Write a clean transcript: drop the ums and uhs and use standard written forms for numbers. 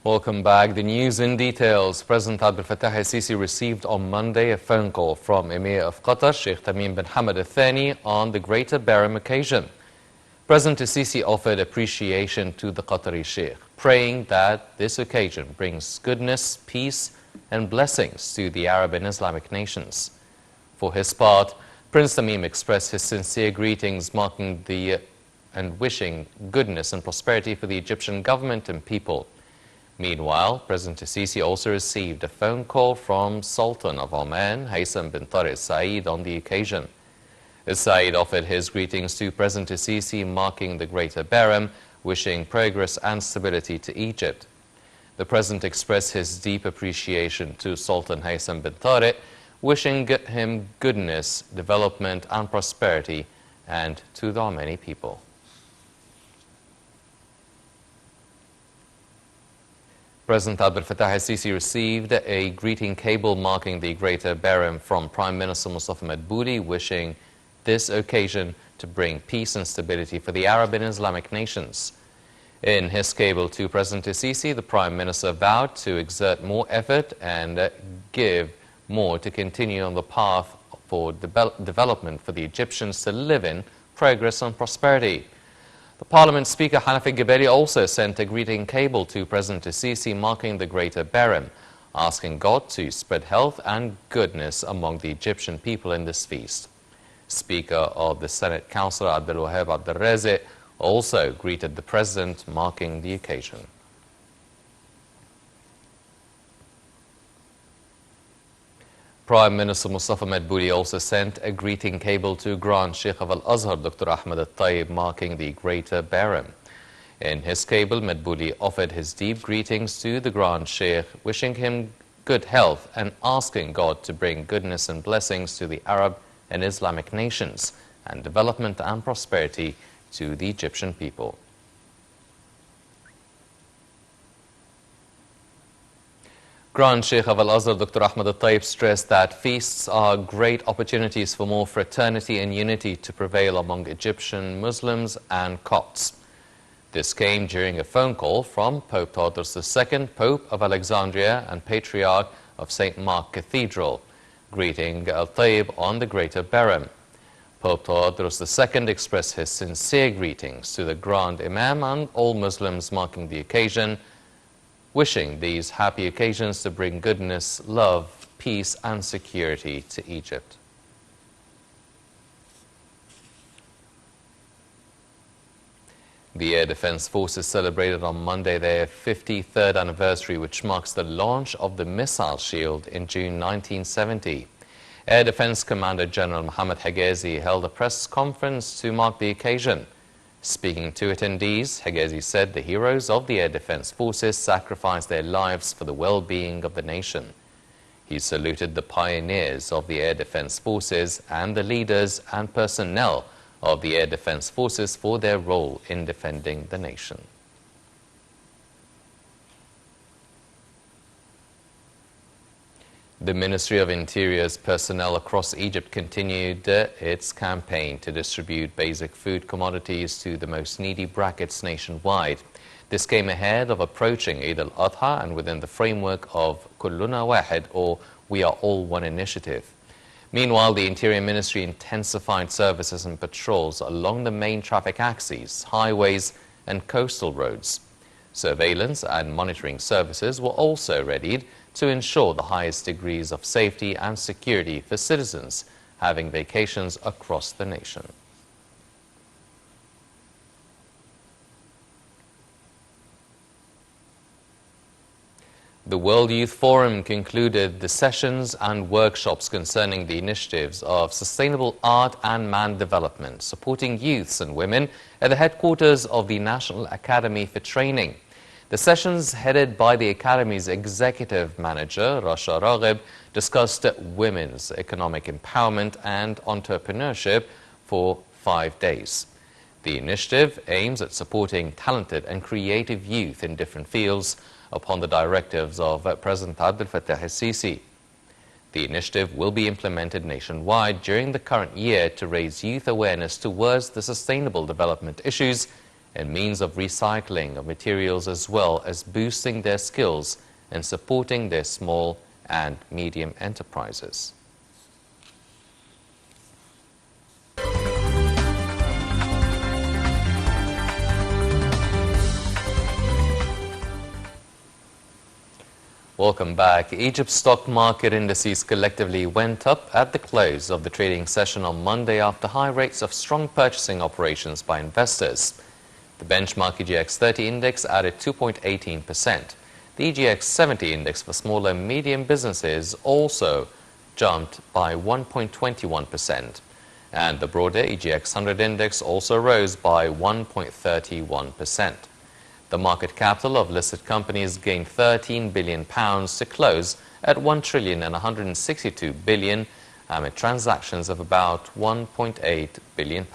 Welcome back. The news in details. President Abdel Fattah al-Sisi received on Monday a phone call from Emir of Qatar, Sheikh Tamim bin Hamad al-Thani, on the Greater Bahrain occasion. President al-Sisi offered appreciation to the Qatari Sheikh, praying that this occasion brings goodness, peace and blessings to the Arab and Islamic nations. For his part, Prince Tamim expressed his sincere greetings marking and wishing goodness and prosperity for the Egyptian government and people. Meanwhile, President al-Sisi also received a phone call from Sultan of Oman, Haytham bin Tariq Said, on the occasion. Said offered his greetings to President al-Sisi, marking the Greater Bahrain, wishing progress and stability to Egypt. The President expressed his deep appreciation to Sultan Haytham bin Tariq, wishing him goodness, development and prosperity, and to the Omani people. President Abdel Fattah al-Sisi received a greeting cable marking the Greater Bahrain from Prime Minister Mustafa Madbouli, wishing this occasion to bring peace and stability for the Arab and Islamic nations. In his cable to President al-Sisi, the Prime Minister vowed to exert more effort and give more to continue on the path for development for the Egyptians to live in progress and prosperity. The Parliament Speaker Hanafi Gebeli also sent a greeting cable to President al-Sisi marking the Greater Bahrain, asking God to spread health and goodness among the Egyptian people in this feast. Speaker of the Senate Councillor Abdul Wahab Abdul Razik also greeted the President, marking the occasion. Prime Minister Mustafa Madbouli also sent a greeting cable to Grand Sheikh of Al-Azhar, Dr. Ahmed Al-Tayyib, marking the Greater Bahrain. In his cable, Madbouli offered his deep greetings to the Grand Sheikh, wishing him good health and asking God to bring goodness and blessings to the Arab and Islamic nations and development and prosperity to the Egyptian people. Grand Sheikh of Al-Azhar, Dr. Ahmed Al-Tayyib, stressed that feasts are great opportunities for more fraternity and unity to prevail among Egyptian Muslims and Copts. This came during a phone call from Pope Theodorus II, Pope of Alexandria and Patriarch of St. Mark Cathedral, greeting Al-Tayyib on the Greater Bahrain. Pope Theodorus II expressed his sincere greetings to the Grand Imam and all Muslims marking the occasion, wishing these happy occasions to bring goodness, love, peace and security to Egypt. The Air Defense Forces celebrated on Monday their 53rd anniversary, which marks the launch of the missile shield in June 1970. Air Defense Commander General Mohammad Higazi held a press conference to mark the occasion. Speaking to attendees, Higazi said the heroes of the Air Defense Forces sacrificed their lives for the well-being of the nation. He saluted the pioneers of the Air Defense Forces and the leaders and personnel of the Air Defense Forces for their role in defending the nation. The Ministry of Interior's personnel across Egypt continued its campaign to distribute basic food commodities to the most needy brackets nationwide. This came ahead of approaching Eid al-Adha and within the framework of Kulluna Wahid, or We Are All One initiative. Meanwhile, the Interior Ministry intensified services and patrols along the main traffic axes, highways and coastal roads. Surveillance and monitoring services were also readied to ensure the highest degrees of safety and security for citizens having vacations across the nation. The World Youth Forum concluded the sessions and workshops concerning the initiatives of sustainable art and man development, supporting youths and women at the headquarters of the National Academy for Training. The sessions, headed by the Academy's Executive Manager, Rasha Raghib, discussed women's economic empowerment and entrepreneurship for 5 days. The initiative aims at supporting talented and creative youth in different fields upon the directives of President Abdel Fattah al-Sisi. The initiative will be implemented nationwide during the current year to raise youth awareness towards the sustainable development issues and means of recycling of materials, as well as boosting their skills and supporting their small and medium enterprises. Welcome back. Egypt's stock market indices collectively went up at the close of the trading session on Monday after high rates of strong purchasing operations by investors. The benchmark EGX 30 index added 2.18%. The EGX 70 index for small and medium businesses also jumped by 1.21%. And the broader EGX 100 index also rose by 1.31%. The market capital of listed companies gained £13 billion to close at £1,162 billion amid transactions of about £1.8 billion.